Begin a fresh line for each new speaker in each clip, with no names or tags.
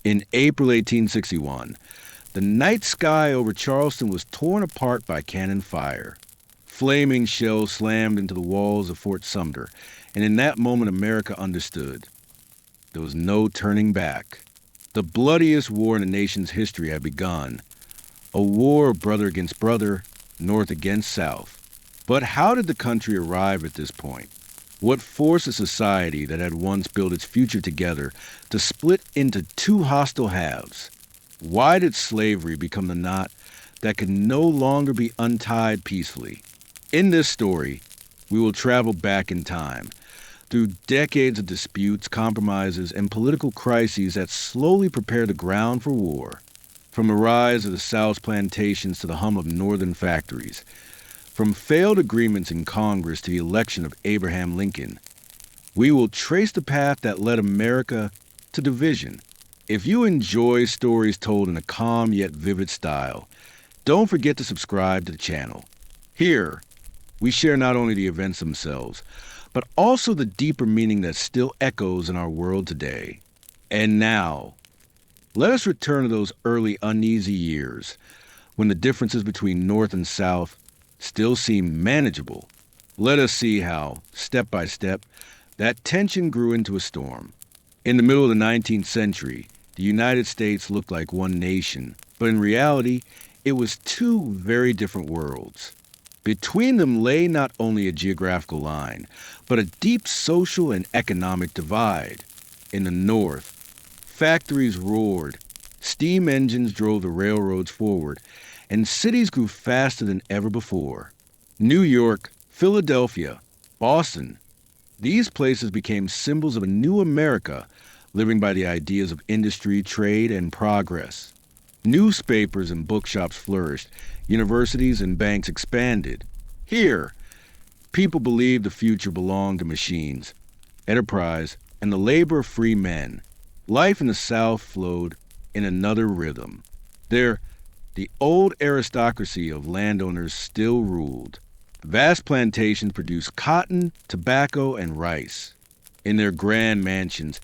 In April 1861, the night sky over Charleston was torn apart by cannon fire. Flaming shells slammed into the walls of Fort Sumter, and in that moment America understood. There was no turning back. The bloodiest war in the nation's history had begun. A war of brother against brother, North against South. But how did the country arrive at this point? What forced a society that had once built its future together to split into two hostile halves? Why did slavery become the knot that could no longer be untied peacefully? In this story, we will travel back in time, through decades of disputes, compromises, and political crises that slowly prepared the ground for war. From the rise of the South's plantations to the hum of northern factories, from failed agreements in Congress to the election of Abraham Lincoln, we will trace the path that led America to division. If you enjoy stories told in a calm yet vivid style, don't forget to subscribe to the channel. Here, we share not only the events themselves, but also the deeper meaning that still echoes in our world today. And now, let us return to those early uneasy years, when the differences between North and South still seemed manageable. Let us see how, step by step, that tension grew into a storm. In the middle of the 19th century, the United States looked like one nation, but in reality, it was two very different worlds. Between them lay not only a geographical line, but a deep social and economic divide. In the North, factories roared, steam engines drove the railroads forward, and cities grew faster than ever before. New York, Philadelphia, Boston, these places became symbols of a new America living by the ideas of industry, trade, and progress. Newspapers and bookshops flourished, universities and banks expanded. Here, people believed the future belonged to machines, enterprise, and the labor of free men. Life in the South flowed in another rhythm. There, the old aristocracy of landowners still ruled. Vast plantations produced cotton, tobacco, and rice. In their grand mansions,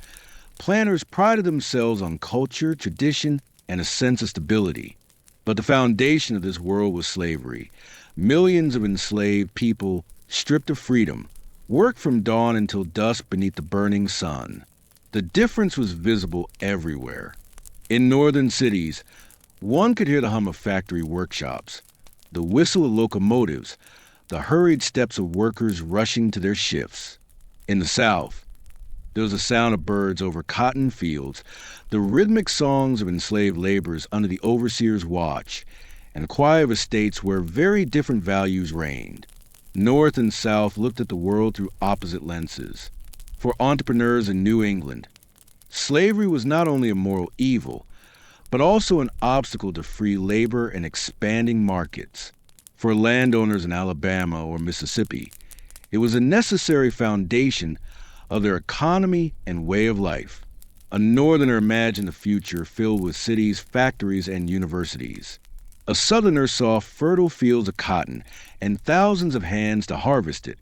planters prided themselves on culture, tradition, and a sense of stability. But the foundation of this world was slavery. Millions of enslaved people, stripped of freedom, worked from dawn until dusk beneath the burning sun. The difference was visible everywhere. In northern cities, one could hear the hum of factory workshops, the whistle of locomotives, the hurried steps of workers rushing to their shifts. In the South, there was the sound of birds over cotton fields, the rhythmic songs of enslaved laborers under the overseer's watch, and the quiet of estates where very different values reigned. North and South looked at the world through opposite lenses. For entrepreneurs in New England, slavery was not only a moral evil, but also an obstacle to free labor and expanding markets. For landowners in Alabama or Mississippi, it was a necessary foundation of their economy and way of life. A northerner imagined a future filled with cities, factories, and universities. A southerner saw fertile fields of cotton and thousands of hands to harvest it.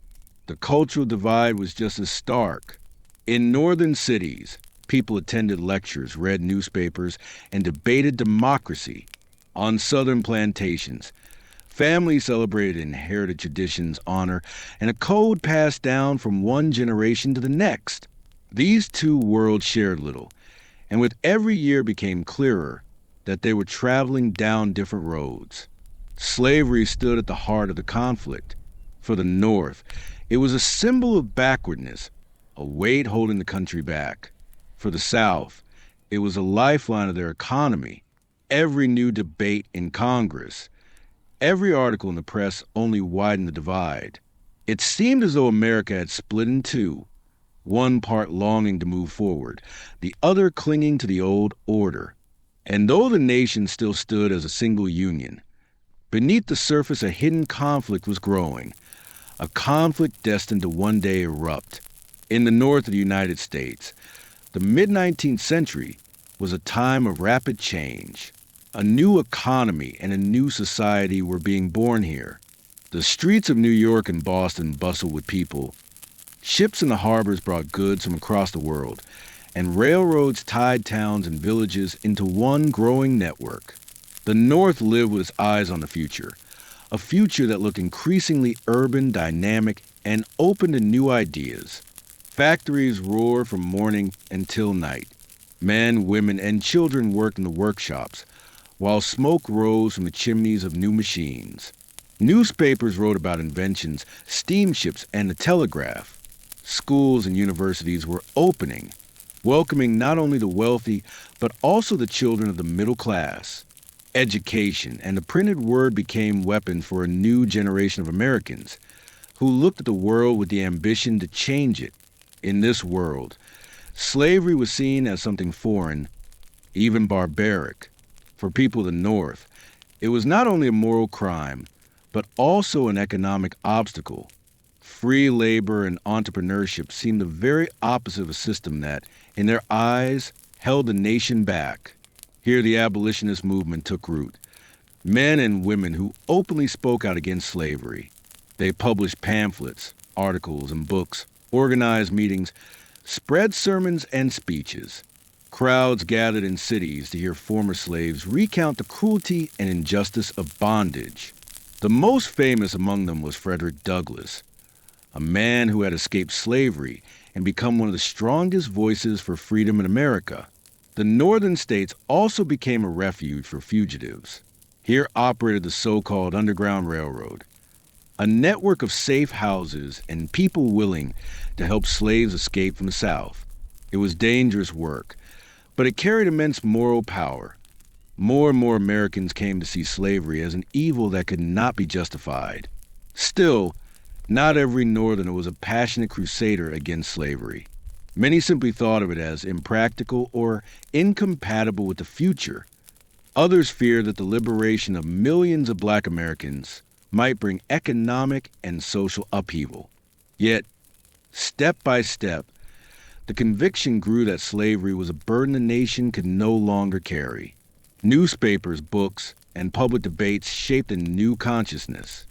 The cultural divide was just as stark. In northern cities, people attended lectures, read newspapers, and debated democracy. On southern plantations, families celebrated inherited traditions, honor, and a code passed down from one generation to the next. These two worlds shared little, and with every year became clearer that they were traveling down different roads. Slavery stood at the heart of the conflict. For the North, it was a symbol of backwardness, a weight holding the country back. For the South, it was a lifeline of their economy. Every new debate in Congress, every article in the press only widened the divide. It seemed as though America had split in two, one part longing to move forward, the other clinging to the old order. And though the nation still stood as a single union, beneath the surface a hidden conflict was growing, a conflict destined to one day erupt. In the north of the United States, the mid-19th century was a time of rapid change. A new economy and a new society were being born here. The streets of New York and Boston bustled with people. Ships in the harbors brought goods from across the world, and railroads tied towns and villages into one growing network. The North lived with its eyes on the future, a future that looked increasingly urban, dynamic, and open to new ideas. Factories roared from morning until night. Men, women, and children worked in the workshops, while smoke rose from the chimneys of new machines. Newspapers wrote about inventions, steamships, and the telegraph. Schools and universities were opening, welcoming not only the wealthy, but also the children of the middle class. Education and the printed word became weapons for a new generation of Americans who looked at the world with the ambition to change it. In this world, slavery was seen as something foreign, even barbaric. For people of the North, it was not only a moral crime, but also an economic obstacle. Free labor and entrepreneurship seemed the very opposite of a system that, in their eyes, held the nation back. Here the abolitionist movement took root. Men and women who openly spoke out against slavery. They published pamphlets, articles, and books, organized meetings, spread sermons and speeches. Crowds gathered in cities to hear former slaves recount the cruelty and injustice of bondage. The most famous among them was Frederick Douglass, a man who had escaped slavery and become one of the strongest voices for freedom in America. The northern states also became a refuge for fugitives. Here operated the so-called Underground Railroad, a network of safe houses and people willing to help slaves escape from the South. It was dangerous work, but it carried immense moral power. More and more Americans came to see slavery as an evil that could not be justified. Still, not every Northerner was a passionate crusader against slavery. Many simply thought of it as impractical or incompatible with the future. Others feared that the liberation of millions of black Americans might bring economic and social upheaval. Yet, step by step, the conviction grew that slavery was a burden the nation could no longer carry. Newspapers, books, and public debates shaped a new consciousness.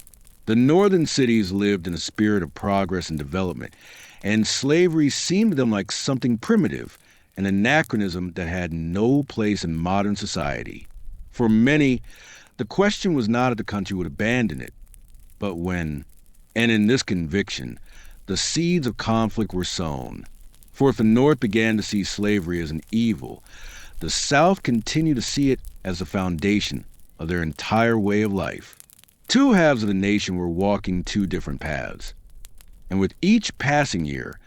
The northern cities lived in a spirit of progress and development, and slavery seemed to them like something primitive, an anachronism that had no place in modern society. For many, the question was not if the country would abandon it, but when. And in this conviction, the seeds of conflict were sown. For if the North began to see slavery as an evil, the South continued to see it as the foundation of their entire way of life. Two halves of the nation were walking two different paths. And with each passing year,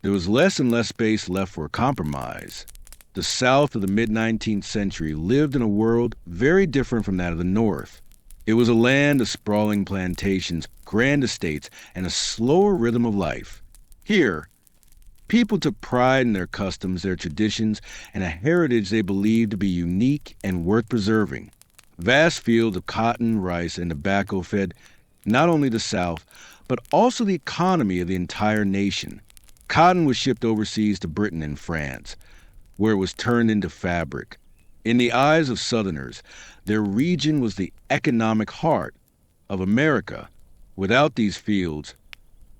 there was less and less space left for a compromise. The South of the mid-19th century lived in a world very different from that of the North. It was a land of sprawling plantations, grand estates, and a slower rhythm of life. Here, people took pride in their customs, their traditions, and a heritage they believed to be unique and worth preserving. Vast fields of cotton, rice, and tobacco fed not only the South, but also the economy of the entire nation. Cotton was shipped overseas to Britain and France, where it was turned into fabric. In the eyes of Southerners, their region was the economic heart of America. Without these fields,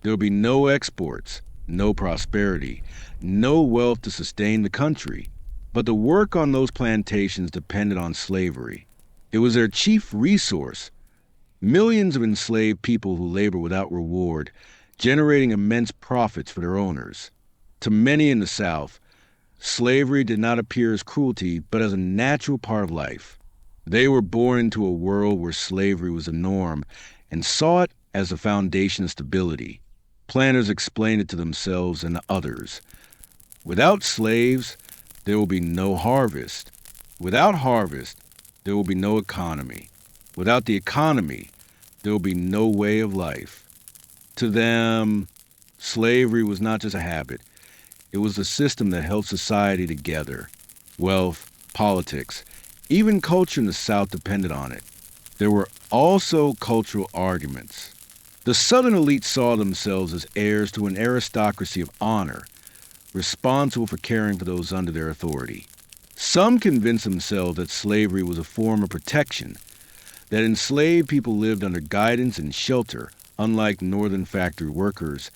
there would be no exports, no prosperity, no wealth to sustain the country. But the work on those plantations depended on slavery. It was their chief resource. Millions of enslaved people who labor without reward, generating immense profits for their owners. To many in the South, slavery did not appear as cruelty, but as a natural part of life. They were born into a world where slavery was the norm and saw it as the foundation of stability. Planters explained it to themselves and to others. Without slaves, there will be no harvest. Without harvest, there will be no economy. Without the economy, there will be no way of life. To them, slavery was not just a habit. It was the system that held society together. Wealth, politics, even culture in the South depended on it. There were also cultural arguments. The Southern elite saw themselves as heirs to an aristocracy of honor, responsible for caring for those under their authority. Some convinced themselves that slavery was a form of protection, that enslaved people lived under guidance and shelter, unlike northern factory workers,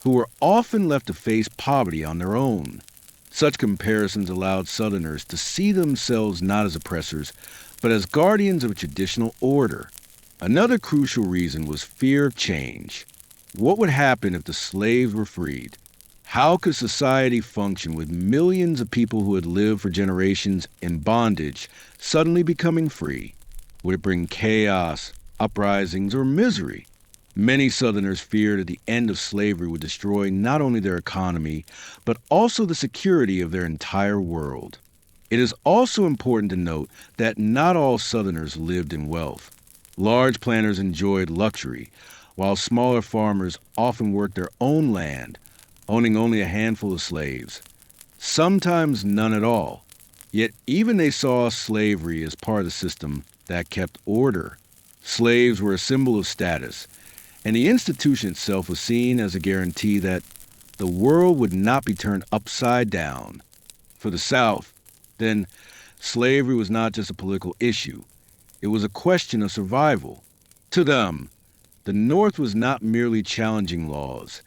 who were often left to face poverty on their own. Such comparisons allowed Southerners to see themselves not as oppressors, but as guardians of a traditional order. Another crucial reason was fear of change. What would happen if the slaves were freed? How could society function with millions of people who had lived for generations in bondage suddenly becoming free? Would it bring chaos, uprisings, or misery? Many Southerners feared that the end of slavery would destroy not only their economy, but also the security of their entire world. It is also important to note that not all Southerners lived in wealth. Large planters enjoyed luxury, while smaller farmers often worked their own land, owning only a handful of slaves, sometimes none at all. Yet even they saw slavery as part of the system that kept order. Slaves were a symbol of status, and the institution itself was seen as a guarantee that the world would not be turned upside down. For the South, then, slavery was not just a political issue. It was a question of survival. To them, the North was not merely challenging laws.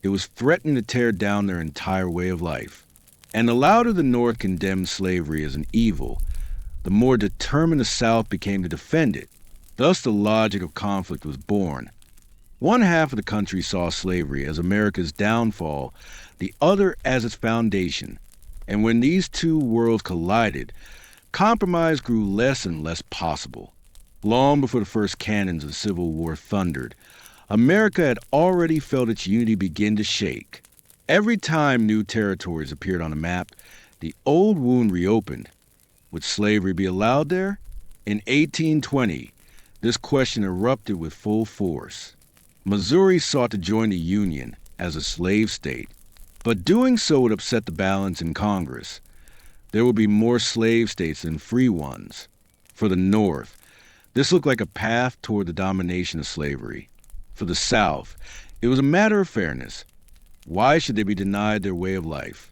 It was threatening to tear down their entire way of life. And the louder the North condemned slavery as an evil, the more determined the South became to defend it. Thus the logic of conflict was born. One half of the country saw slavery as America's downfall, the other as its foundation. And when these two worlds collided, compromise grew less and less possible. Long before the first cannons of the Civil War thundered, America had already felt its unity begin to shake. Every time new territories appeared on the map, the old wound reopened. Would slavery be allowed there? In 1820, this question erupted with full force. Missouri sought to join the Union as a slave state, but doing so would upset the balance in Congress. There would be more slave states than free ones. For the North, this looked like a path toward the domination of slavery. For the South, it was a matter of fairness. Why should they be denied their way of life?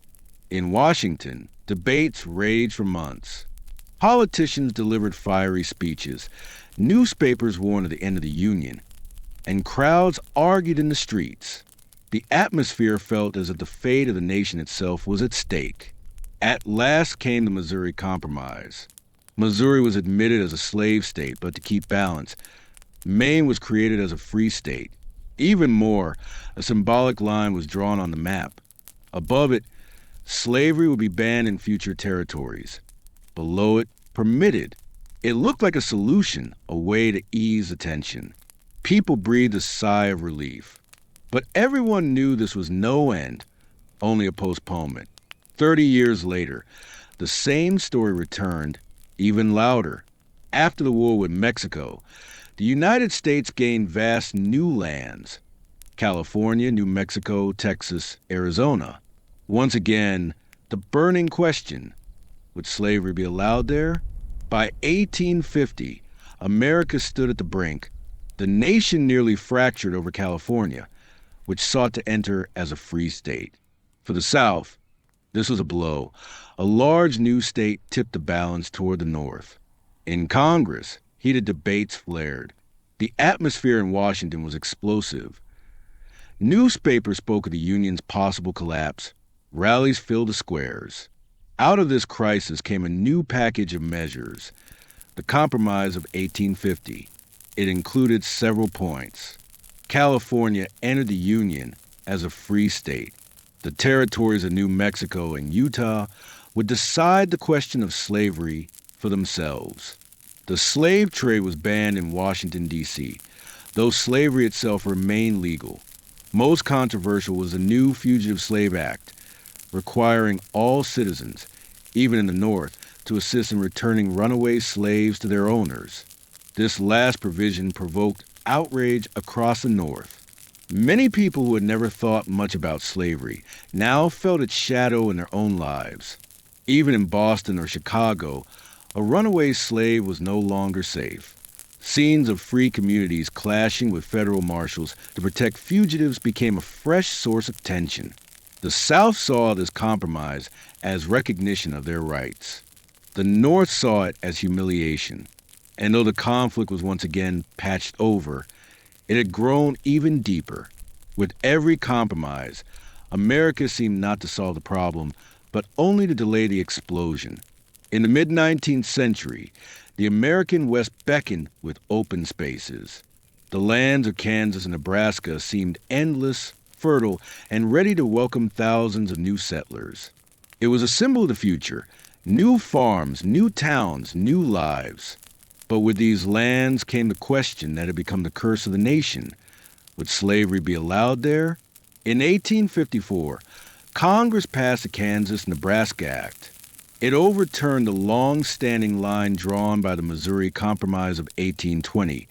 In Washington, debates raged for months. Politicians delivered fiery speeches. Newspapers warned of the end of the Union, and crowds argued in the streets. The atmosphere felt as if the fate of the nation itself was at stake. At last came the Missouri Compromise. Missouri was admitted as a slave state, but to keep balance, Maine was created as a free state. Even more, a symbolic line was drawn on the map. Above it, slavery would be banned in future territories. Below it, permitted. It looked like a solution, a way to ease the tension. People breathed a sigh of relief. But everyone knew this was no end, only a postponement. 30 years later, the same story returned, even louder. After the war with Mexico, the United States gained vast new lands: California, New Mexico, Texas, Arizona. Once again, the burning question: would slavery be allowed there? By 1850, America stood at the brink. The nation nearly fractured over California, which sought to enter as a free state. For the South, this was a blow. A large new state tipped the balance toward the North. In Congress, heated debates flared. The atmosphere in Washington was explosive. Newspapers spoke of the Union's possible collapse. Rallies filled the squares. Out of this crisis came a new package of measures, the Compromise of 1850. It included several points. California entered the Union as a free state. The territories of New Mexico and Utah would decide the question of slavery for themselves. The slave trade was banned in Washington, D.C., though slavery itself remained legal. Most controversial was the new Fugitive Slave Act, requiring all citizens, even in the North, to assist in returning runaway slaves to their owners. This last provision provoked outrage across the North. Many people who had never thought much about slavery now felt its shadow in their own lives. Even in Boston or Chicago, a runaway slave was no longer safe. Scenes of free communities clashing with federal marshals to protect fugitives became a fresh source of tension. The South saw this compromise as recognition of their rights. The North saw it as humiliation. And though the conflict was once again patched over, it had grown even deeper. With every compromise, America seemed not to solve the problem, but only to delay the explosion. In the mid-19th century, the American West beckoned with open spaces. The lands of Kansas and Nebraska seemed endless, fertile, and ready to welcome thousands of new settlers. It was a symbol of the future: new farms, new towns, new lives. But with these lands came the question that had become the curse of the nation. Would slavery be allowed there? In 1854, Congress passed the Kansas-Nebraska Act. It overturned the long-standing line drawn by the Missouri Compromise of 1820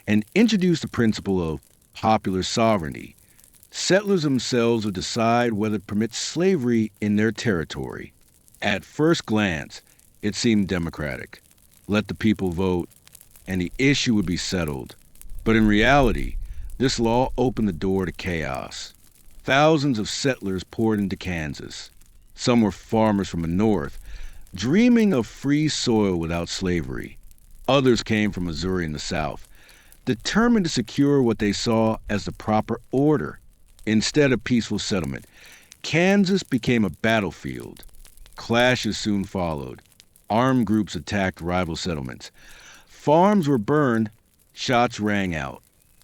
and introduced the principle of popular sovereignty. Settlers themselves would decide whether to permit slavery in their territory. At first glance, it seemed democratic. Let the people vote, and the issue would be settled. But in reality, this law opened the door to chaos. Thousands of settlers poured into Kansas. Some were farmers from the north, dreaming of free soil without slavery. Others came from Missouri in the south, determined to secure what they saw as the proper order. Instead of peaceful settlement, Kansas became a battlefield. Clashes soon followed. Armed groups attacked rival settlements. Farms were burned, shots rang out.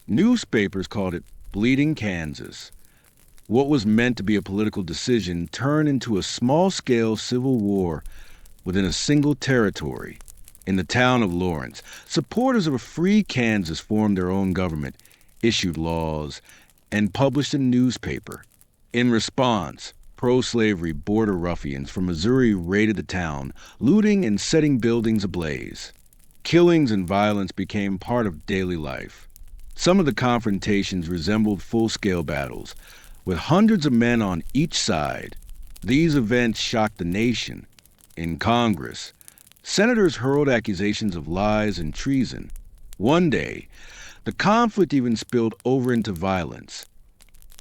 Newspapers called it Bleeding Kansas. What was meant to be a political decision turned into a small-scale civil war within a single territory. In the town of Lawrence, supporters of a free Kansas formed their own government, issued laws, and published a newspaper. In response, pro-slavery border ruffians from Missouri raided the town, looting and setting buildings ablaze. Killings and violence became part of daily life. Some of the confrontations resembled full-scale battles, with hundreds of men on each side. These events shocked the nation. In Congress, senators hurled accusations of lies and treason. One day, the conflict even spilled over into violence.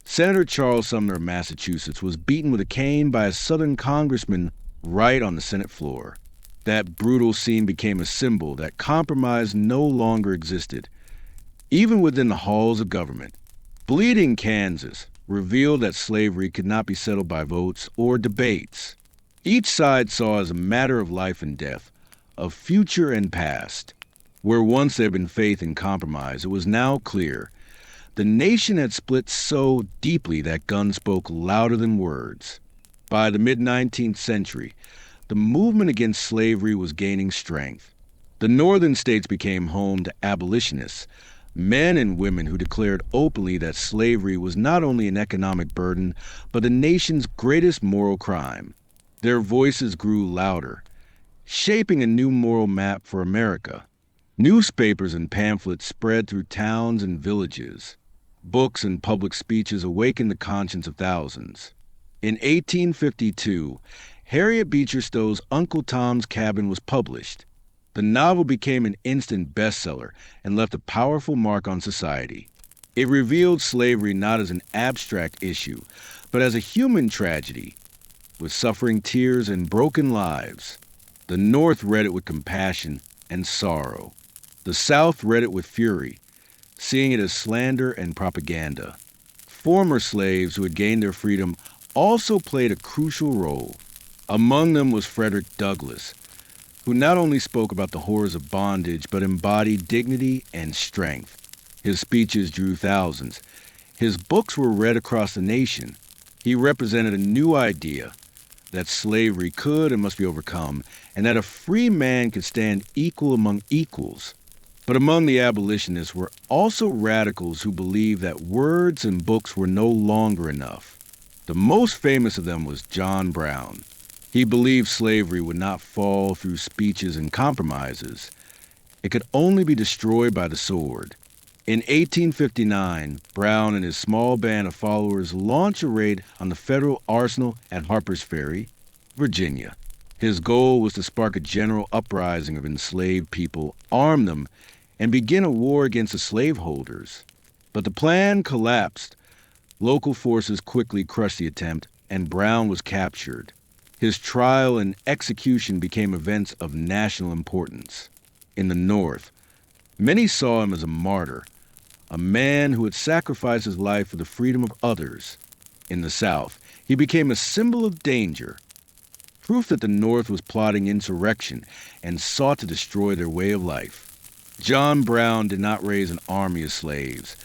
Senator Charles Sumter of Massachusetts was beaten with a cane by a Southern congressman right on the Senate floor. That brutal scene became a symbol that compromise no longer existed, even within the halls of government. Bleeding Kansas revealed that slavery could not be settled by votes or debates. Each side saw as a matter of life and death, of future and past. Where once there had been faith and compromise, it was now clear. The nation had split so deeply that guns spoke louder than words. By the mid-19th century, the movement against slavery was gaining strength. The northern states became home to abolitionists, men and women who declared openly that slavery was not only an economic burden, but the nation's greatest moral crime. Their voices grew louder, shaping a new moral map for America. Newspapers and pamphlets spread through towns and villages. Books and public speeches awakened the conscience of thousands. In 1852, Harriet Beecher Stowe's Uncle Tom's Cabin was published. The novel became an instant bestseller and left a powerful mark on society. It revealed slavery not as an abstract issue, but as a human tragedy, with suffering, tears, and broken lives. The North read it with compassion and sorrow. The South read it with fury, seeing it as slander and propaganda. Former slaves who had gained their freedom also played a crucial role. Among them was Frederick Douglass, who not only spoke about the horrors of bondage, but embodied dignity and strength. His speeches drew thousands. His books were read across the nation. He represented a new idea, that slavery could and must be overcome, and that a free man could stand equal among equals. But among the abolitionists were also radicals who believed that words and books were no longer enough. The most famous of them was John Brown. He believed slavery would not fall through speeches and compromises. It could only be destroyed by the sword. In 1859, Brown and his small band of followers launched a raid on the federal arsenal at Harper's Ferry, Virginia. His goal was to spark a general uprising of enslaved people, arm them, and begin a war against the slaveholders. But the plan collapsed. Local forces quickly crushed the attempt, and Brown was captured. His trial and execution became events of national importance. In the North, many saw him as a martyr, a man who had sacrificed his life for the freedom of others. In the South, he became a symbol of danger, proof that the North was plotting insurrection and sought to destroy their way of life. John Brown did not raise an army of slaves,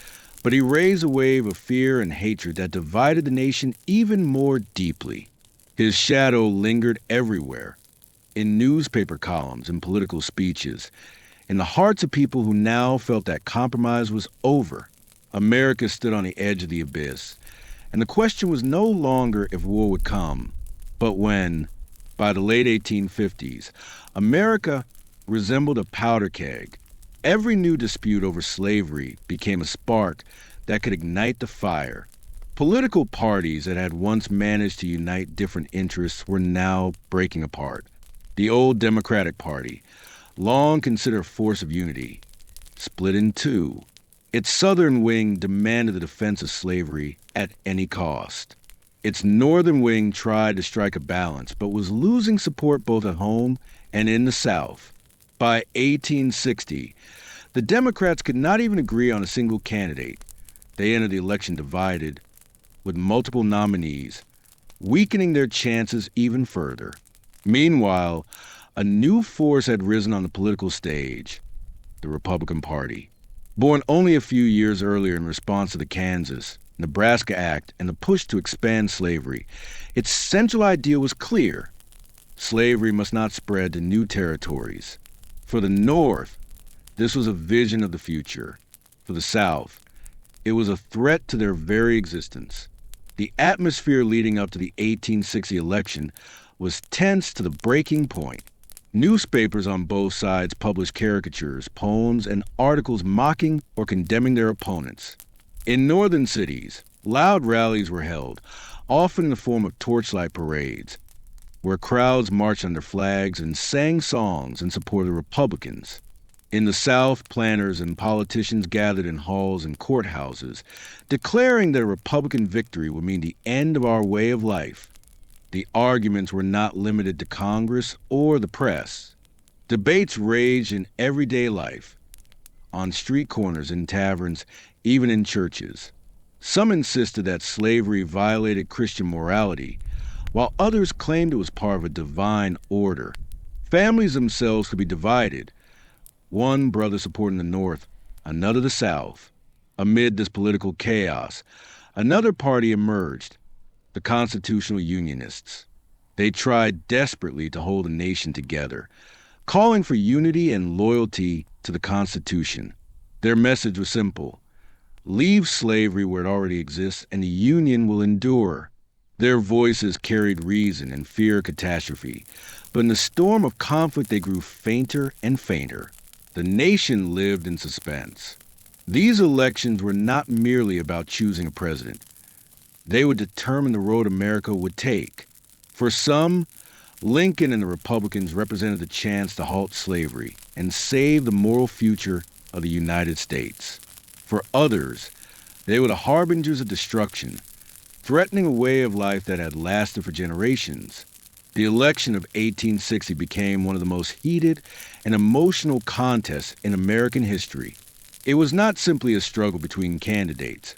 but he raised a wave of fear and hatred that divided the nation even more deeply. His shadow lingered everywhere, in newspaper columns and political speeches, in the hearts of people who now felt that compromise was over. America stood on the edge of the abyss, and the question was no longer if war would come, but when. By the late 1850s, America resembled a powder keg. Every new dispute over slavery became a spark that could ignite the fire. Political parties that had once managed to unite different interests were now breaking apart. The old Democratic Party, long considered a force of unity, split in two. Its southern wing demanded the defense of slavery at any cost. Its northern wing tried to strike a balance, but was losing support both at home and in the South. By 1860, the Democrats could not even agree on a single candidate. They entered the election divided, with multiple nominees, weakening their chances even further. Meanwhile, a new force had risen on the political stage, the Republican Party. Born only a few years earlier in response to the Kansas, Nebraska Act and the push to expand slavery, its central idea was clear. Slavery must not spread to new territories. For the North, this was a vision of the future. For the South, it was a threat to their very existence. The atmosphere leading up to the 1860 election was tense to the breaking point. Newspapers on both sides published caricatures, poems, and articles mocking or condemning their opponents. In northern cities, loud rallies were held, often in the form of torchlight parades, where crowds marched under flags and sang songs in support of the Republicans. In the South, planters and politicians gathered in halls and courthouses, declaring that a Republican victory would mean the end of our way of life. The arguments were not limited to Congress or the press. Debates raged in everyday life, on street corners, in taverns, even in churches. Some insisted that slavery violated Christian morality, while others claimed it was part of a divine order. Families themselves could be divided, one brother supporting the North, another the South. Amid this political chaos, another party emerged, the Constitutional Unionists. They tried desperately to hold the nation together, calling for unity and loyalty to the Constitution. Their message was simple: leave slavery where it already exists, and the Union will endure. Their voices carried reason and feared catastrophe, but in the storm of conflict they grew fainter and fainter. The nation lived in suspense. These elections were not merely about choosing a president. They would determine the road America would take. For some, Lincoln and the Republicans represented the chance to halt slavery and save the moral future of the United States. For others, they were the harbingers of destruction, threatening a way of life that had lasted for generations. The election of 1860 became one of the most heated and emotional contests in American history. It was not simply a struggle between candidates.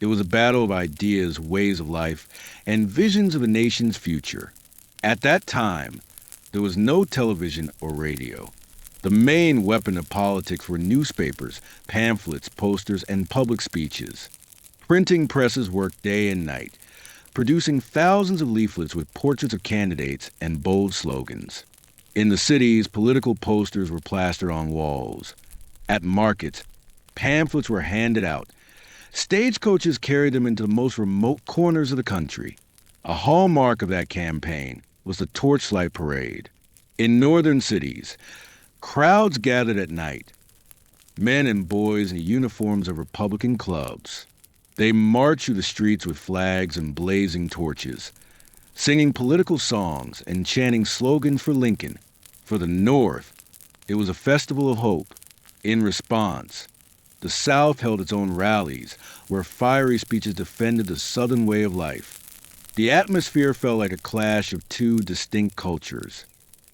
It was a battle of ideas, ways of life, and visions of a nation's future. At that time, there was no television or radio. The main weapon of politics were newspapers, pamphlets, posters, and public speeches. Printing presses worked day and night, producing thousands of leaflets with portraits of candidates and bold slogans. In the cities, political posters were plastered on walls. At markets, pamphlets were handed out. Stagecoaches carried them into the most remote corners of the country. A hallmark of that campaign was the torchlight parade. In northern cities, crowds gathered at night, men and boys in the uniforms of Republican clubs. They marched through the streets with flags and blazing torches, singing political songs and chanting slogans for Lincoln. For the North, it was a festival of hope. In response, the South held its own rallies, where fiery speeches defended the Southern way of life. The atmosphere felt like a clash of two distinct cultures.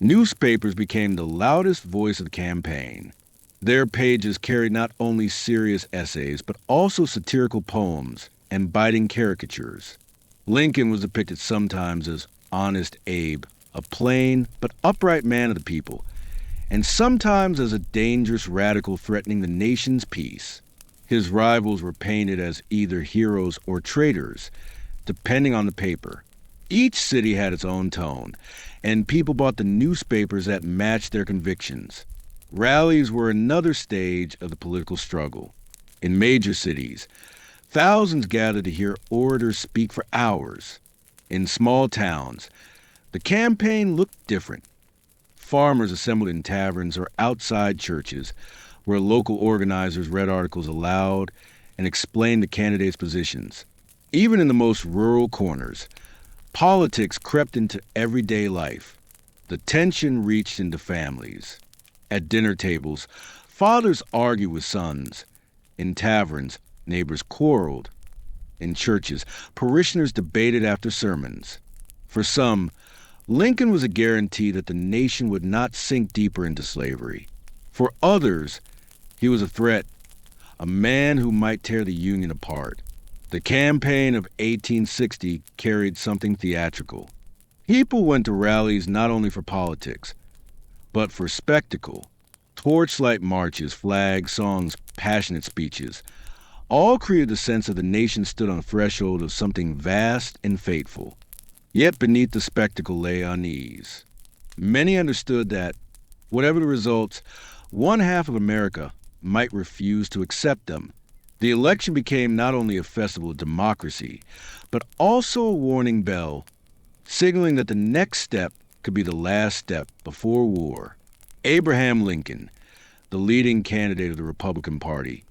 Newspapers became the loudest voice of the campaign. Their pages carried not only serious essays, but also satirical poems and biting caricatures. Lincoln was depicted sometimes as Honest Abe, a plain but upright man of the people, and sometimes as a dangerous radical threatening the nation's peace. His rivals were painted as either heroes or traitors, depending on the paper. Each city had its own tone, and people bought the newspapers that matched their convictions. Rallies were another stage of the political struggle. In major cities, thousands gathered to hear orators speak for hours. In small towns, the campaign looked different. Farmers assembled in taverns or outside churches, where local organizers read articles aloud and explained the candidates' positions. Even in the most rural corners, politics crept into everyday life. The tension reached into families. At dinner tables, fathers argued with sons. In taverns, neighbors quarreled. In churches, parishioners debated after sermons. For some, Lincoln was a guarantee that the nation would not sink deeper into slavery. For others, he was a threat, a man who might tear the Union apart. The campaign of 1860 carried something theatrical. People went to rallies not only for politics, but for spectacle. Torchlight marches, flags, songs, passionate speeches, all created the sense that the nation stood on the threshold of something vast and fateful. Yet beneath the spectacle lay unease. Many understood that, whatever the results, one half of America might refuse to accept them. The election became not only a festival of democracy, but also a warning bell, signaling that the next step could be the last step before war. Abraham Lincoln, the leading candidate of the Republican Party,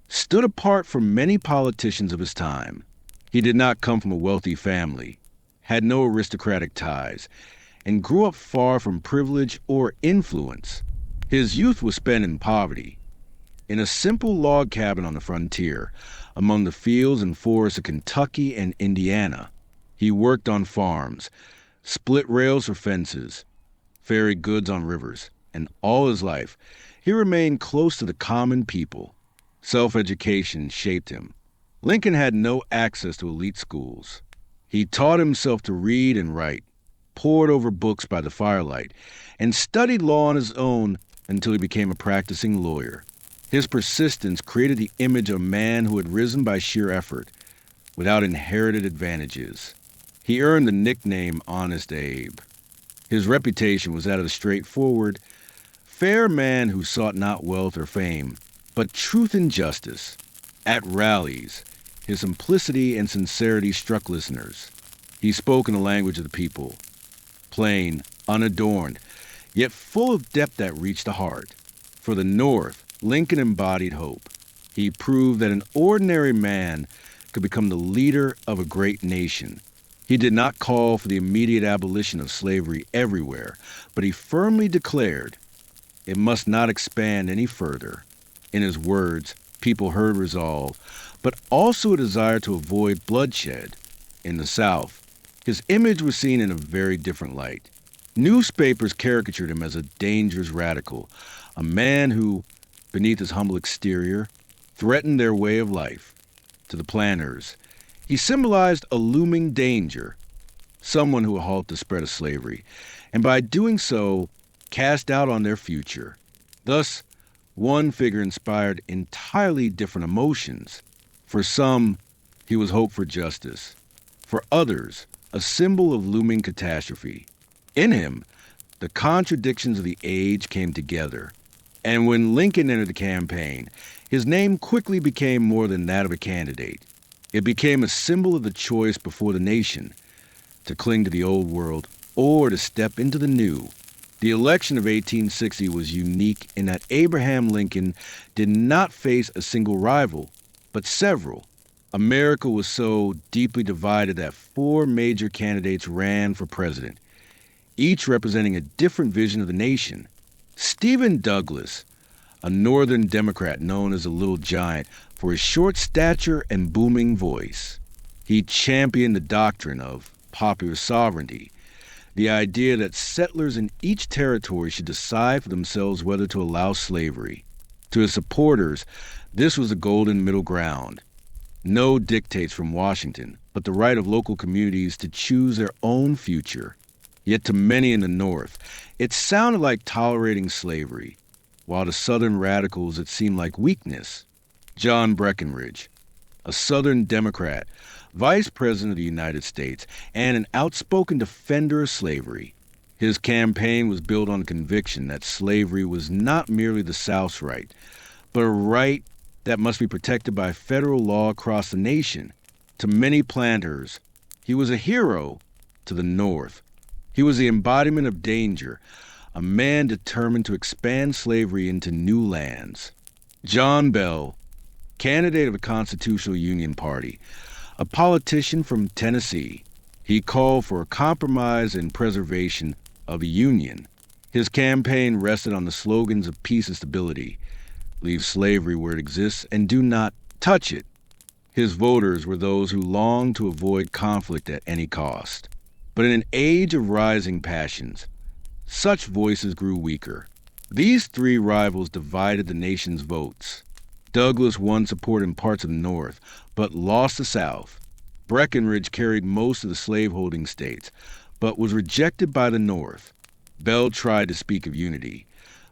stood apart from many politicians of his time. He did not come from a wealthy family, had no aristocratic ties, and grew up far from privilege or influence. His youth was spent in poverty, in a simple log cabin on the frontier, among the fields and forests of Kentucky and Indiana. He worked on farms, split rails for fences, ferried goods on rivers, and all his life, he remained close to the common people. Self-education shaped him. Lincoln had no access to elite schools. He taught himself to read and write, pored over books by the firelight, and studied law on his own until he became a practicing lawyer. His persistence created the image of a man who had risen by sheer effort, without inherited advantages. He earned the nickname Honest Abe. His reputation was that of the straightforward, fair man who sought not wealth or fame, but truth and justice. At rallies, his simplicity and sincerity struck listeners. He spoke in the language of the people, plain, unadorned, yet full of depth that reached the heart. For the North, Lincoln embodied hope. He proved that an ordinary man could become the leader of a great nation. He did not call for the immediate abolition of slavery everywhere, but he firmly declared it must not expand any further. In his words, people heard resolve, but also a desire to avoid bloodshed. In the South, his image was seen in a very different light. Newspapers caricatured him as a dangerous radical, a man who, beneath his humble exterior, threatened their way of life. To the planters, he symbolized a looming danger, someone who would halt the spread of slavery, and by doing so, cast doubt on their future. Thus, one figure inspired entirely different emotions. For some, he was hope for justice. For others, a symbol of looming catastrophe. In him, the contradictions of the age came together. And when Lincoln entered the campaign, his name quickly became more than that of a candidate. It became a symbol of the choice before the nation, to cling to the old world or to step into the new. The election of 1860 was unique in that Abraham Lincoln did not face a single rival, but several. America was so deeply divided that 4 major candidates ran for president, each representing a different vision of the nation. Stephen Douglas, a Northern Democrat known as the Little Giant for his short stature and booming voice. He championed the doctrine of popular sovereignty, the idea that settlers in each territory should decide for themselves whether to allow slavery. To his supporters, this was the golden middle ground. No dictates from Washington, but the right of local communities to choose their own future. Yet to many in the North, it sounded like tolerating slavery, while to Southern radicals it seemed like weakness. John Breckinridge, a Southern Democrat, Vice President of the United States, and an outspoken defender of slavery. His campaign was built on the conviction that slavery was not merely the South's right, but a right that must be protected by federal law across the nation. To many planters, he was a hero. To the North, he was the embodiment of danger, a man determined to expand slavery into new lands. John Bell, candidate of the Constitutional Union Party, a politician from Tennessee, he called for a compromise and preservation of the Union. His campaign rested on the slogans of peace and stability: leave slavery where it exists and do not touch it. His voters were those who longed to avoid conflict at any cost. But in an age of rising passions, such voices grew weaker. These three rivals divided the nation's votes. Douglas won support in parts of the North, but lost the South. Breckinridge carried most of the slaveholding states, but was rejected by the North. Bell tried to speak of unity,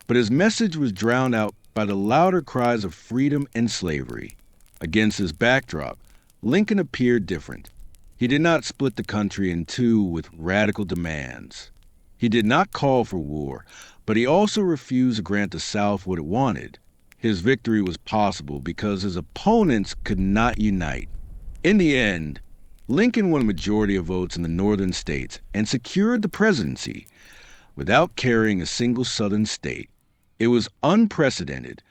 but his message was drowned out by the louder cries of freedom and slavery. Against this backdrop, Lincoln appeared different. He did not split the country in two with radical demands. He did not call for war, but he also refused to grant the South what it wanted. His victory was possible because his opponents could not unite. In the end, Lincoln won a majority of votes in the northern states and secured the presidency without carrying a single southern state. It was unprecedented,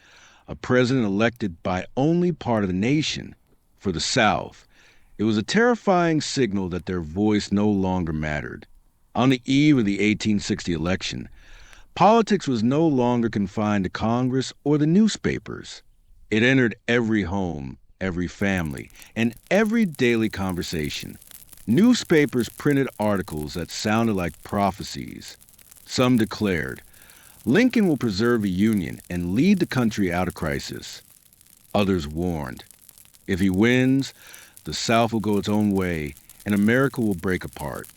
a president elected by only part of the nation. For the South, it was a terrifying signal that their voice no longer mattered. On the eve of the 1860 election, politics was no longer confined to Congress or the newspapers. It entered every home, every family, and every daily conversation. Newspapers printed articles that sounded like prophecies. Some declared, Lincoln will preserve the Union and lead the country out of crisis. Others warned, if he wins, the South will go its own way and America will break apart.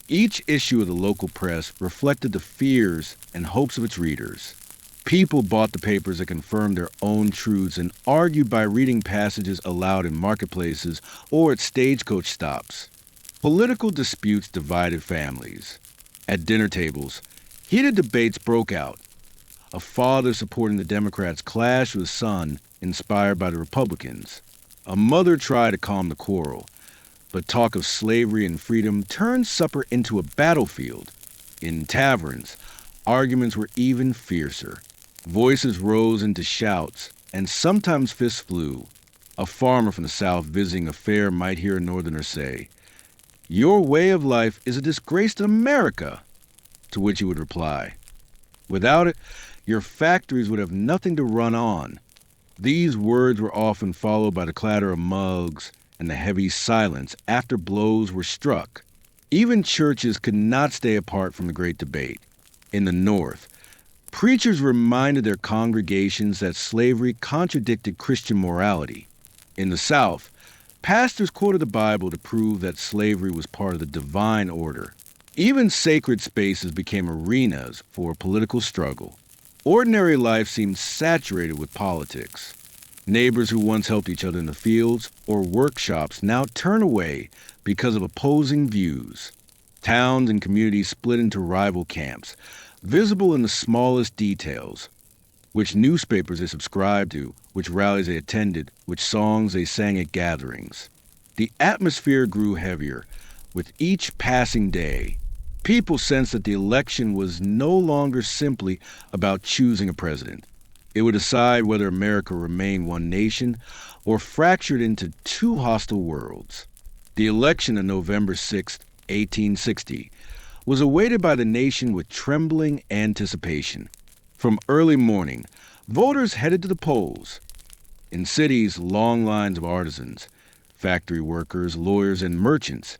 Each issue of the local press reflected the fears and hopes of its readers. People bought the papers that confirmed their own truths and argued by reading passages aloud in marketplaces or at stagecoach stops. Political disputes divided families. At dinner tables, heated debates broke out. A father supporting the Democrats clashed with a son inspired by the Republicans. A mother tried to calm the quarrel, but talk of slavery and freedom turned supper into a battlefield. In taverns, arguments were even fiercer. Voices rose into shouts, and sometimes fists flew. A farmer from the South visiting a fair might hear a Northerner say, "Your way of life is a disgrace to America," to which he would reply, "Without it, your factories would have nothing to run on." These words were often followed by the clatter of mugs and the heavy silence after blows were struck. Even churches could not stay apart from the great debate. In the North, preachers reminded their congregations that slavery contradicted Christian morality. In the South, pastors quoted the Bible to prove that slavery was part of the divine order. Even sacred spaces became arenas for political struggle. Ordinary life seemed saturated with politics. Neighbors who once helped each other in the fields or workshops now turn away because of opposing views. Towns and communities split into rival camps, visible in the smallest details: which newspapers they subscribed to, which rallies they attended, which songs they sang at gatherings. The atmosphere grew heavier with each passing day. People sensed that the election was no longer simply about choosing a president. It would decide whether America remained one nation or fractured into two hostile worlds. The election of November 6, 1860, was awaited by the nation with trembling anticipation. From early morning, voters headed to the polls. In cities, long lines of artisans, factory workers, lawyers, and merchants.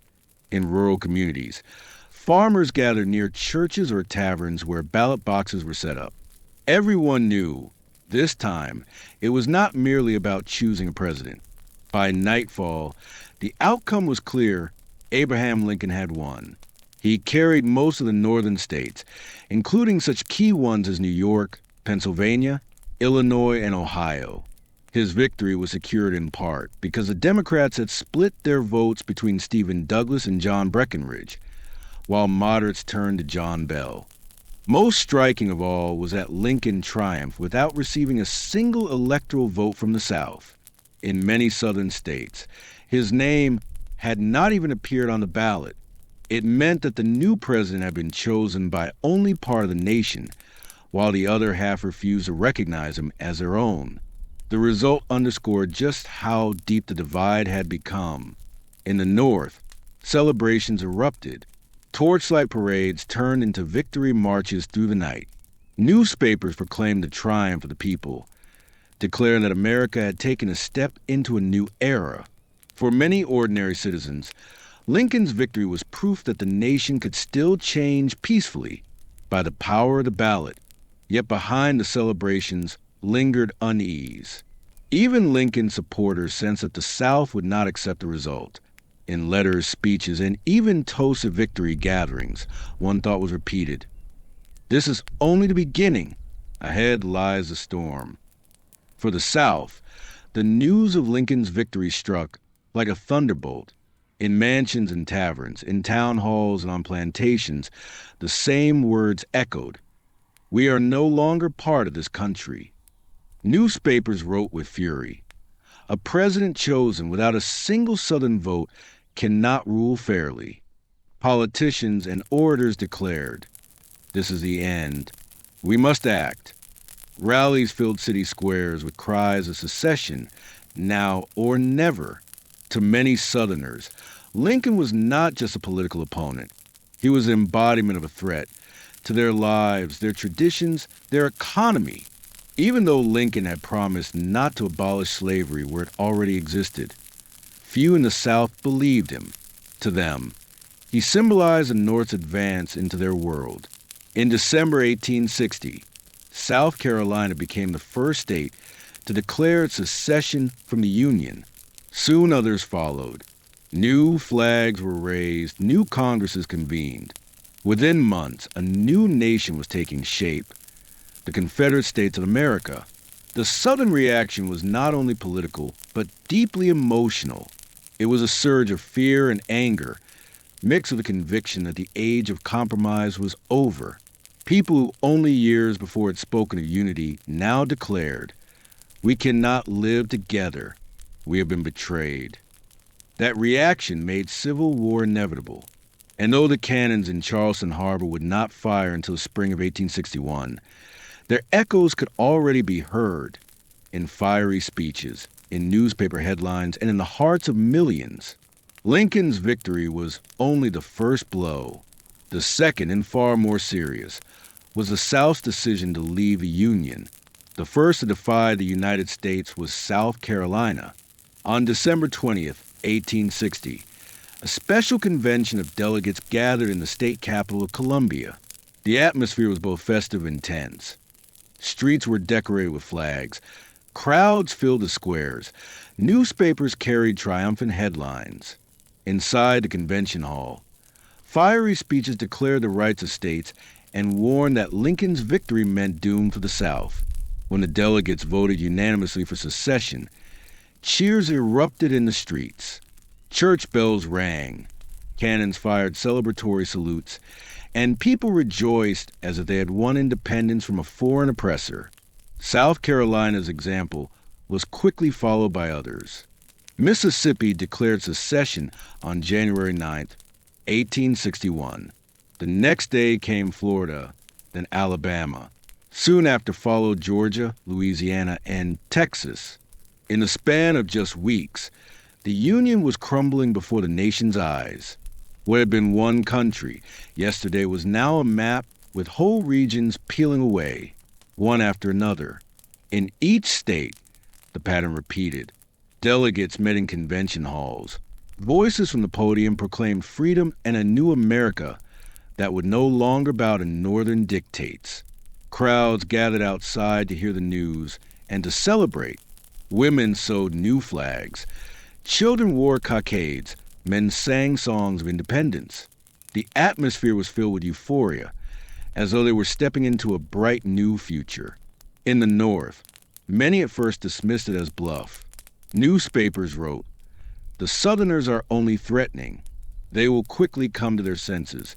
In rural communities, farmers gathered near churches or taverns where ballot boxes were set up. Everyone knew, this time, it was not merely about choosing a president. By nightfall, the outcome was clear: Abraham Lincoln had won. He carried most of the northern states, including such key ones as New York, Pennsylvania, Illinois, and Ohio. His victory was secured in part because the Democrats had split their votes between Stephen Douglas and John Breckinridge, while moderates turned to John Bell. Most striking of all was that Lincoln triumphed without receiving a single electoral vote from the South. In many southern states, his name had not even appeared on the ballot. It meant that the new president had been chosen by only part of the nation, while the other half refused to recognize him as their own. The result underscored just how deep the divide had become. In the North, celebrations erupted. Torchlight parades turned into victory marches through the night. Newspapers proclaimed the triumph of the people, declaring that America had taken a step into a new era. For many ordinary citizens, Lincoln's victory was proof that the nation could still change peacefully by the power of the ballot. Yet behind the celebrations lingered unease. Even Lincoln's supporters sensed that the South would not accept the result. In letters, speeches, and even toasts of victory gatherings, one thought was repeated: "This is only the beginning. Ahead lies the storm." For the South, the news of Lincoln's victory struck like a thunderbolt. In mansions and taverns, in town halls and on plantations, the same words echoed: "We are no longer part of this country." Newspapers wrote with fury: "A president chosen without a single Southern vote cannot rule fairly." Politicians and orators declared, "This is the end. We must act." Rallies filled city squares with cries of secession, now or never. To many Southerners, Lincoln was not just a political opponent. He was the embodiment of a threat to their lives, their traditions, their economy. Even though Lincoln had promised not to abolish slavery where it already existed, few in the South believed him. To them, he symbolized the North's advance into their world. In December 1860, South Carolina became the first state to declare its secession from the Union. Soon others followed. New flags were raised, new Congresses convened. Within months, a new nation was taking shape: the Confederate States of America. The Southern reaction was not only political, but deeply emotional. It was a surge of fear and anger, mixed with the conviction that the age of compromise was over. People who only years before had spoken of unity now declared, "We cannot live together. We have been betrayed." That reaction made civil war inevitable. And though the cannons in Charleston Harbor would not fire until the spring of 1861, their echoes could already be heard in fiery speeches, in newspaper headlines, and in the hearts of millions. Lincoln's victory was only the first blow. The second, and far more serious, was the South's decision to leave the Union. The first to defy the United States was South Carolina. On December 20th, 1860, a special convention of delegates gathered in the state capital of Columbia. The atmosphere was both festive and tense. Streets were decorated with flags. Crowds filled the squares. Newspapers carried triumphant headlines. Inside the convention hall, fiery speeches declared the rights of states and warned that Lincoln's victory meant doom for the South. When the delegates voted unanimously for secession, cheers erupted in the streets. Church bells rang. Cannons fired celebratory salutes, and people rejoiced as if they had won independence from a foreign oppressor. South Carolina's example was quickly followed by others. Mississippi declared secession on January 9th, 1861. The next day came Florida, then Alabama. Soon after followed Georgia, Louisiana, and Texas. In the span of just weeks, the Union was crumbling before the nation's eyes. What had been one country yesterday was now a map with whole regions peeling away, one after another. In each state, the pattern repeated. Delegates met in convention halls. Voices from the podium proclaimed freedom and a new America that would no longer bow to northern dictates. Crowds gathered outside to hear the news and to celebrate. Women sewed new flags. Children wore cockades. Men sang songs of independence. The atmosphere was filled with euphoria, as though they were stepping into a bright new future. In the North, many at first dismissed it as bluff. Newspapers wrote, "The Southerners are only threatening. They will quickly come to their senses,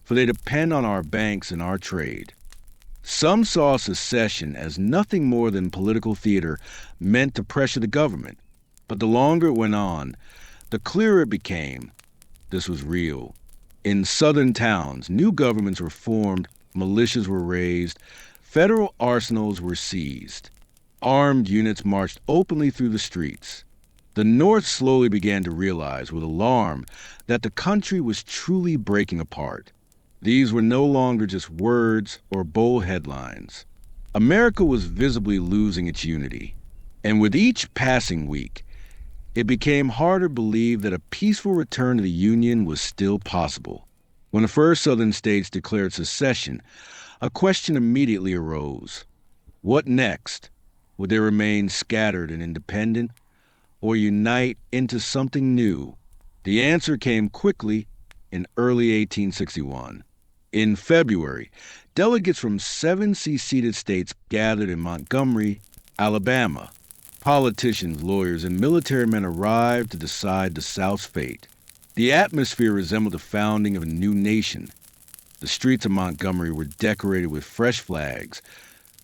for they depend on our banks and our trade." Some saw secession as nothing more than political theater meant to pressure the government. But the longer it went on, the clearer it became this was real. In southern towns, new governments were formed, militias were raised, federal arsenals were seized. Armed units marched openly through the streets. The North slowly began to realize with alarm that the country was truly breaking apart. These were no longer just words or bold headlines. America was visibly losing its unity. And with each passing week, it became harder to believe that a peaceful return to the Union was still possible. When the first Southern states declared secession, a question immediately arose. What next? Would they remain scattered and independent, or unite into something new? The answer came quickly in early 1861. In February, delegates from 7 seceded states gathered in Montgomery, Alabama. Politicians, lawyers, and military men arrived to decide the South's fate. The atmosphere resembled the founding of a new nation. The streets of Montgomery were decorated with fresh flags.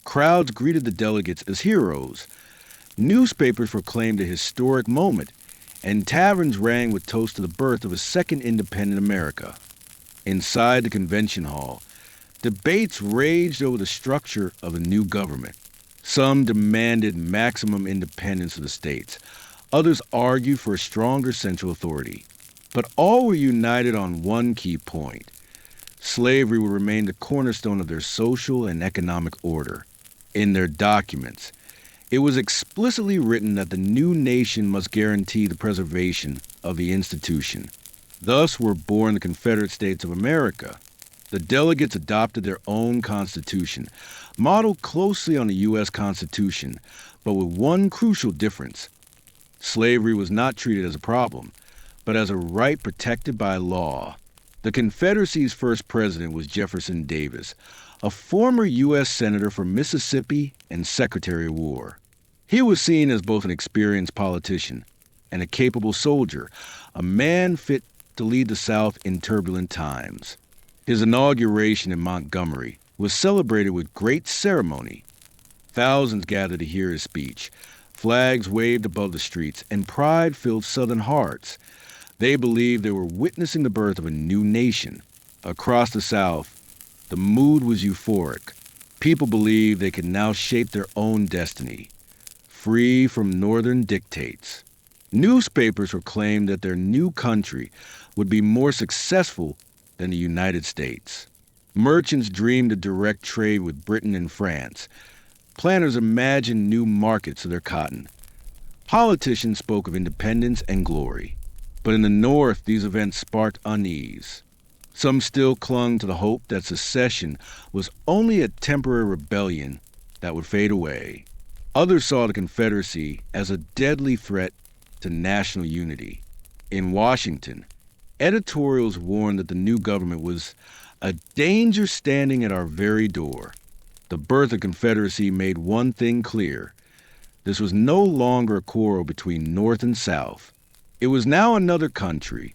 Crowds greeted the delegates as heroes. Newspapers proclaimed a historic moment, and taverns rang with toasts to the birth of a second independent America. Inside the convention hall, debates raged over the structure of a new government. Some demanded maximum independence of the states. Others argued for a stronger central authority. But all were united on one key point. Slavery would remain the cornerstone of their social and economic order. In their documents, it was explicitly written that the new nation must guarantee the preservation of the institution. Thus were born the Confederate States of America. The delegates adopted their own constitution, modeled closely on the U.S. Constitution, but with one crucial difference. Slavery was not treated as a problem, but as a right protected by law. The Confederacy's first president was Jefferson Davis, a former U.S. Senator from Mississippi and Secretary of War. He was seen as both an experienced politician and a capable soldier, a man fit to lead the South in turbulent times. His inauguration in Montgomery was celebrated with great ceremony. Thousands gathered to hear his speech. Flags waved above the streets, and pride filled Southern hearts. They believed they were witnessing the birth of a new nation. Across the South, the mood was euphoric. People believed they could now shape their own destiny, free from Northern dictates. Newspapers proclaimed that their new country would be more successful than the United States. Merchants dreamed of direct trade with Britain and France. Planters imagined new markets for their cotton. Politicians spoke of independence and glory. But in the North, these events sparked unease. Some still clung to the hope that secession was only a temporary rebellion that would fade away. Others saw the Confederacy as a deadly threat to national unity. In Washington, editorials warned that the new government was a danger standing at our very door. The birth of Confederacy made one thing clear. This was no longer a quarrel between North and South. It was now another country,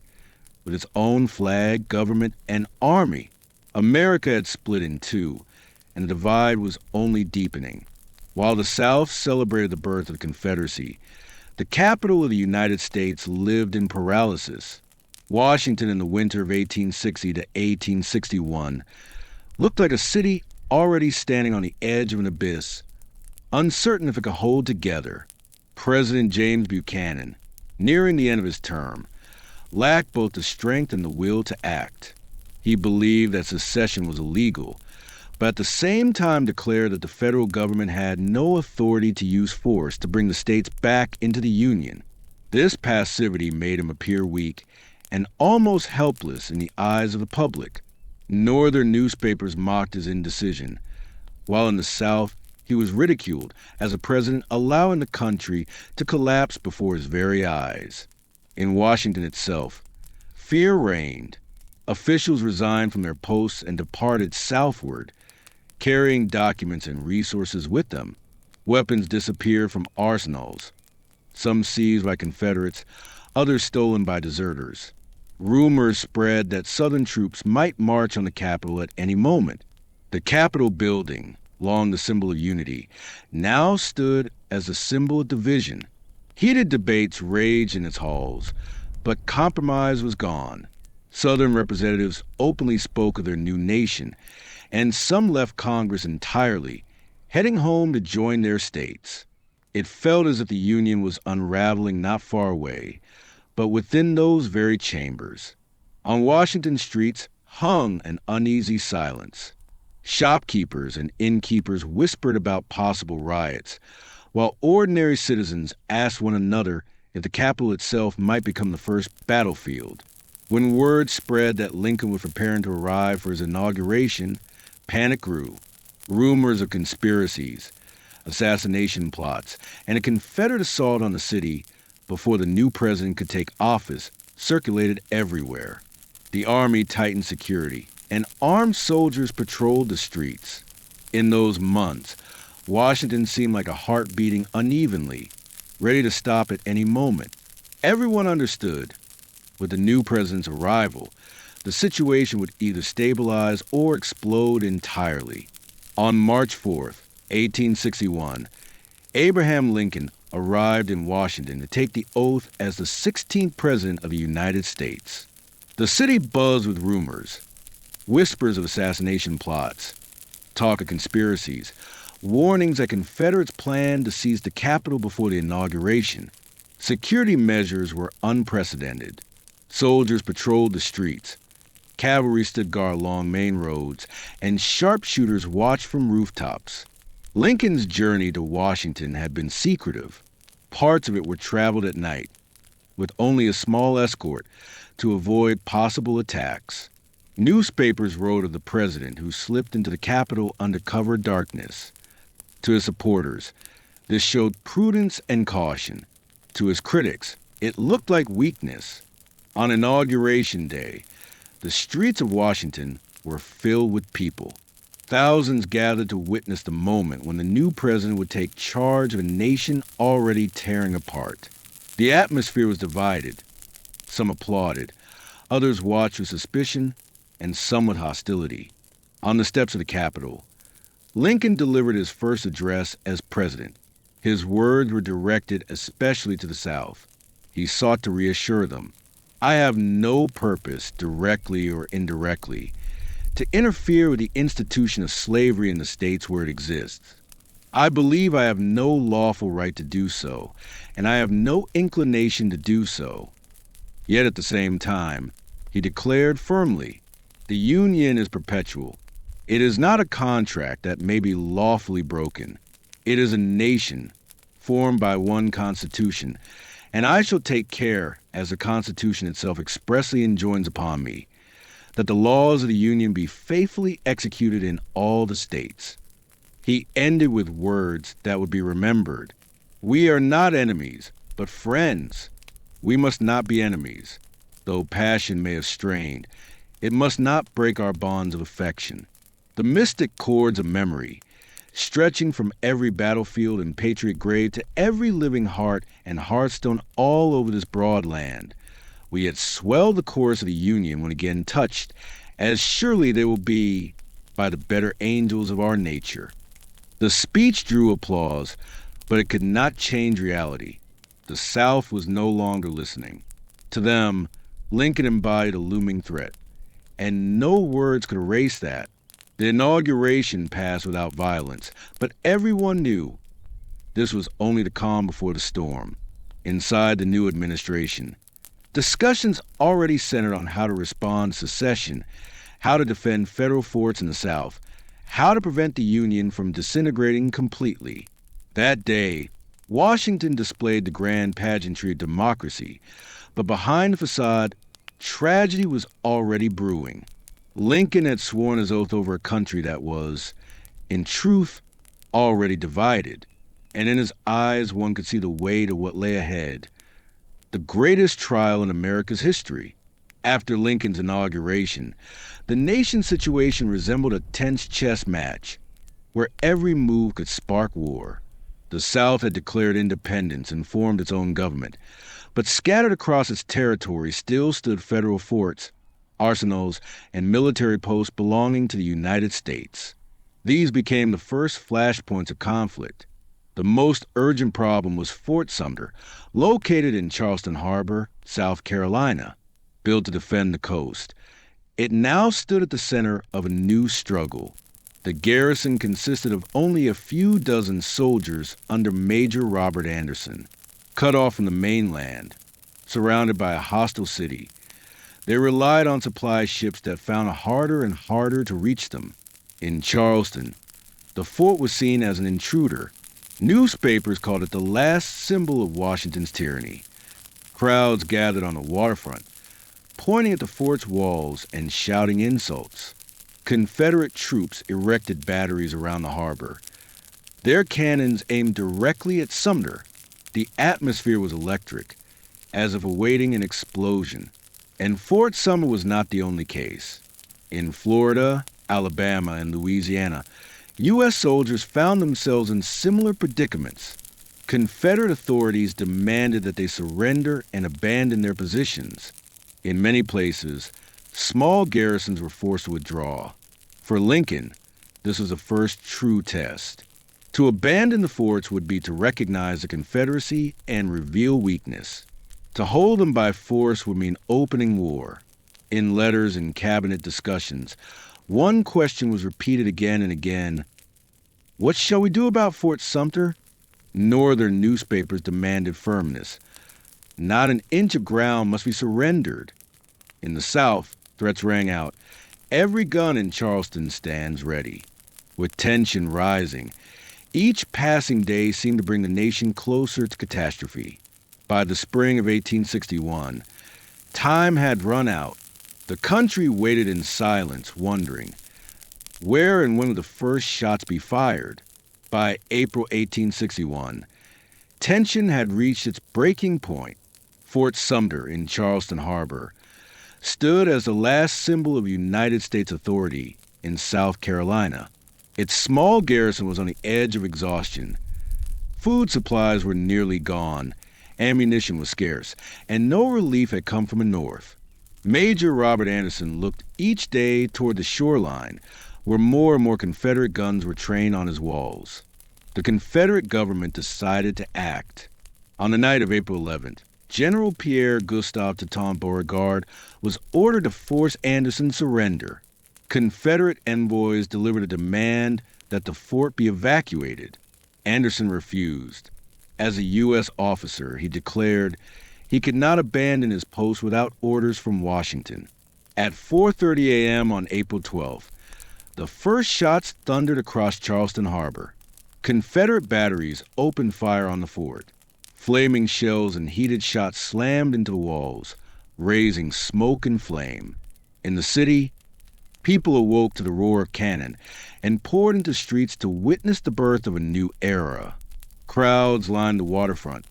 with its own flag, government, and army. America had split in two, and the divide was only deepening. While the South celebrated the birth of the Confederacy, the capital of the United States lived in paralysis. Washington in the winter of 1860 to 1861 looked like a city already standing on the edge of an abyss, uncertain if it could hold together. President James Buchanan, nearing the end of his term, lacked both the strength and the will to act. He believed that secession was illegal, but at the same time declared that the federal government had no authority to use force to bring the states back into the Union. This passivity made him appear weak and almost helpless in the eyes of the public. Northern newspapers mocked his indecision, while in the South he was ridiculed as a president allowing the country to collapse before his very eyes. In Washington itself, fear reigned. Officials resigned from their posts and departed southward, carrying documents and resources with them. Weapons disappeared from arsenals, some seized by Confederates, others stolen by deserters. Rumors spread that Southern troops might march on the Capitol at any moment. The Capitol building, long the symbol of unity, now stood as a symbol of division. Heated debates raged in its halls, but compromise was gone. Southern representatives openly spoke of their new nation, and some left Congress entirely, heading home to join their states. It felt as if the Union was unraveling not far away, but within those very chambers. On Washington streets hung an uneasy silence. Shopkeepers and innkeepers whispered about possible riots, while ordinary citizens asked one another if the Capitol itself might become the first battlefield. When word spread that Lincoln was preparing to arrive for his inauguration, panic grew. Rumors of conspiracies, assassination plots, and a Confederate assault on the city before the new president could take office circulated everywhere. The army tightened security, and armed soldiers patrolled the streets. In those months, Washington seemed like a heart beating unevenly, ready to stop at any moment. Everyone understood, with the new president's arrival, the situation would either stabilize or explode entirely. On March 4th, 1861, Abraham Lincoln arrived in Washington to take the oath as the 16th President of the United States. The city buzzed with rumors, whispers of assassination plots, talk of conspiracies, warnings that Confederates planned to seize the Capitol before the inauguration. Security measures were unprecedented. Soldiers patrolled the streets, cavalry stood guard along main roads, and sharpshooters watched from rooftops. Lincoln's journey to Washington had been secretive. Parts of it were traveled at night, with only a small escort to avoid possible attacks. Newspapers wrote of the president who slipped into the Capitol under cover of darkness. To his supporters, this showed prudence and caution. To his critics, it looked like weakness. On Inauguration Day, the streets of Washington were filled with people. Thousands gathered to witness the moment when the new president would take charge of a nation already tearing apart. The atmosphere was divided. Some applauded, others watched with suspicion, and some with hostility. On the steps of the Capitol, Lincoln delivered his first address as president. His words were directed especially to the South. He sought to reassure them, "I have no purpose, directly or indirectly, to interfere with the institution of slavery in the states where it exists. I believe I have no lawful right to do so, and I have no inclination to do so." Yet at the same time, he declared firmly, "The Union is perpetual. It is not a contract that may be lawfully broken. It is a nation formed by one Constitution, and I shall take care, as the Constitution itself expressly enjoins upon me, that the laws of the Union be faithfully executed in all the states." He ended with words that would be remembered. "We are not enemies, but friends. We must not be enemies. Though passion may have strained, it must not break our bonds of affection." The mystic cords of memory, stretching from every battlefield and patriot grave to every living heart and hearthstone all over this broad land, we had swelled the chorus of the Union when again touched, as surely they will be by the better angels of our nature. The speech drew applause, but it could not change reality. The South was no longer listening. To them, Lincoln embodied a looming threat, and no words could erase that. The inauguration passed without violence, but everyone knew this was only the calm before the storm. Inside the new administration, discussions already centered on how to respond to secession, how to defend federal forts in the South, how to prevent the Union from disintegrating completely. That day, Washington displayed the grand pageantry of democracy, but behind the facade, tragedy was already brewing. Lincoln had sworn his oath over a country that was, in truth, already divided, and in his eyes one could see the weight of what lay ahead. The greatest trial in America's history. After Lincoln's inauguration, the nation's situation resembled a tense chess match where every move could spark war. The South had declared independence and formed its own government, but scattered across its territory still stood federal forts, arsenals, and military posts belonging to the United States. These became the first flashpoints of conflict. The most urgent problem was Fort Sumter, located in Charleston Harbor, South Carolina, built to defend the coast. It now stood at the center of a new struggle. The garrison consisted of only a few dozen soldiers under Major Robert Anderson, cut off from the mainland, surrounded by a hostile city. They relied on supply ships that found it harder and harder to reach them. In Charleston, the fort was seen as an intruder. Newspapers called it the last symbol of Washington's tyranny. Crowds gathered on the waterfront, pointing at the fort's walls and shouting insults. Confederate troops erected batteries around the harbor. Their cannons aimed directly at Sumter. The atmosphere was electric, as if awaiting an explosion. And Fort Sumter was not the only case. In Florida, Alabama, and Louisiana, U.S. soldiers found themselves in similar predicaments. Confederate authorities demanded that they surrender and abandon their positions. In many places, small garrisons were forced to withdraw. For Lincoln, this was the first true test. To abandon the forts would be to recognize the Confederacy and reveal weakness. To hold them by force would mean opening war. In letters and cabinet discussions, one question was repeated again and again. What shall we do about Fort Sumter? Northern newspapers demanded firmness. Not an inch of ground must be surrendered. In the South, threats rang out. Every gun in Charleston stands ready. With tension rising, each passing day seemed to bring the nation closer to catastrophe. By the spring of 1861, time had run out. The country waited in silence, wondering, where and when would the first shots be fired? By April 1861, tension had reached its breaking point. Fort Sumter in Charleston Harbor stood as the last symbol of United States authority in South Carolina. Its small garrison was on the edge of exhaustion. Food supplies were nearly gone, ammunition was scarce, and no relief had come from the north. Major Robert Anderson looked each day toward the shoreline, where more and more Confederate guns were trained on his walls. The Confederate government decided to act. On the night of April 11th, General Pierre Gustave Toussaint Beauregard was ordered to force Anderson's surrender. Confederate envoys delivered a demand that the fort be evacuated. Anderson refused. As a U.S. officer, he declared he could not abandon his post without orders from Washington. At 4:30 a.m. on April 12th, the first shots thundered across Charleston Harbor. Confederate batteries opened fire on the fort. Flaming shells and heated shots slammed into the walls, raising smoke and flame. In the city, people awoke to the roar of cannon and poured into streets to witness the birth of a new era. Crowds lined the waterfront,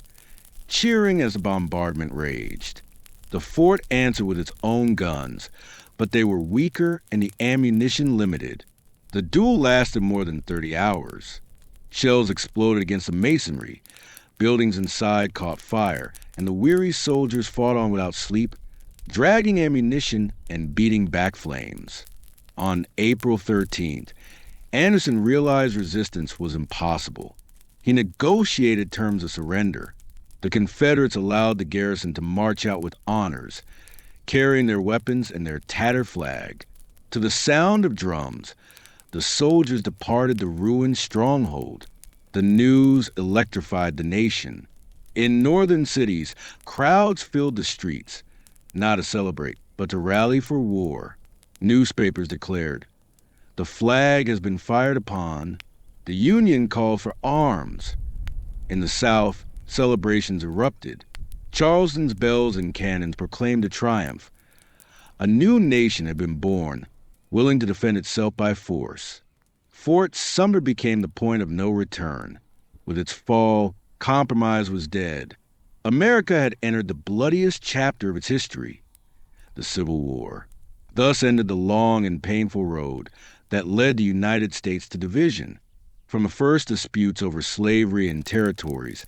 cheering as the bombardment raged. The fort answered with its own guns, but they were weaker and the ammunition limited. The duel lasted more than 30 hours. Shells exploded against the masonry. Buildings inside caught fire, and the weary soldiers fought on without sleep, dragging ammunition and beating back flames. On April 13th, Anderson realized resistance was impossible. He negotiated terms of surrender. The Confederates allowed the garrison to march out with honors, carrying their weapons and their tattered flag. To the sound of drums, the soldiers departed the ruined stronghold. The news electrified the nation. In northern cities, crowds filled the streets, not to celebrate, but to rally for war. Newspapers declared, "The flag has been fired upon." The Union called for arms. In the South, celebrations erupted. Charleston's bells and cannons proclaimed a triumph. A new nation had been born, willing to defend itself by force. Fort Sumter became the point of no return. With its fall, compromise was dead. America had entered the bloodiest chapter of its history. the Civil War. Thus ended the long and painful road that led the United States to division, from the first disputes over slavery and territories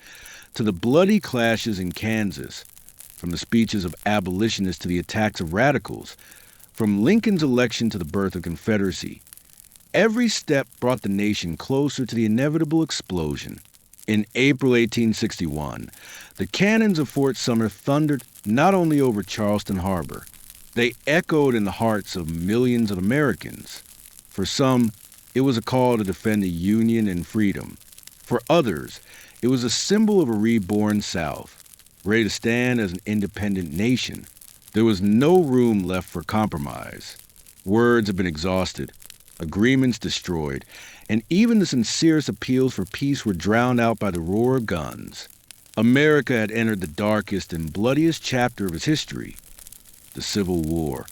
to the bloody clashes in Kansas, from the speeches of abolitionists to the attacks of radicals, from Lincoln's election to the birth of Confederacy. Every step brought the nation closer to the inevitable explosion. In April 1861, the cannons of Fort Sumter thundered not only over Charleston Harbor, they echoed in the hearts of millions of Americans. For some, it was a call to defend the Union and freedom. For others, it was a symbol of a reborn South, ready to stand as an independent nation. There was no room left for compromise. Words had been exhausted, agreements destroyed, and even the sincerest appeals for peace were drowned out by the roar of guns. America had entered the darkest and bloodiest chapter of its history, the Civil War,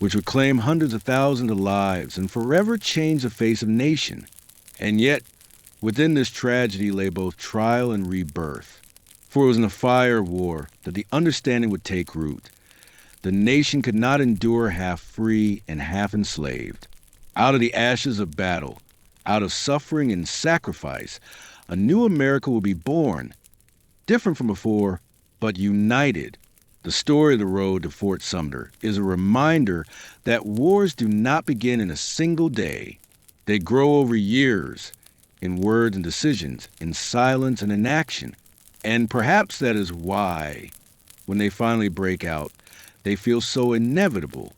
which would claim hundreds of thousands of lives and forever change the face of the nation. And yet, within this tragedy lay both trial and rebirth. For it was in the fire of war that the understanding would take root. The nation could not endure half free and half enslaved. Out of the ashes of battle, out of suffering and sacrifice, a new America will be born, different from before, but united. The story of the road to Fort Sumter is a reminder that wars do not begin in a single day. They grow over years, in words and decisions, in silence and in action. And perhaps that is why, when they finally break out, they feel so inevitable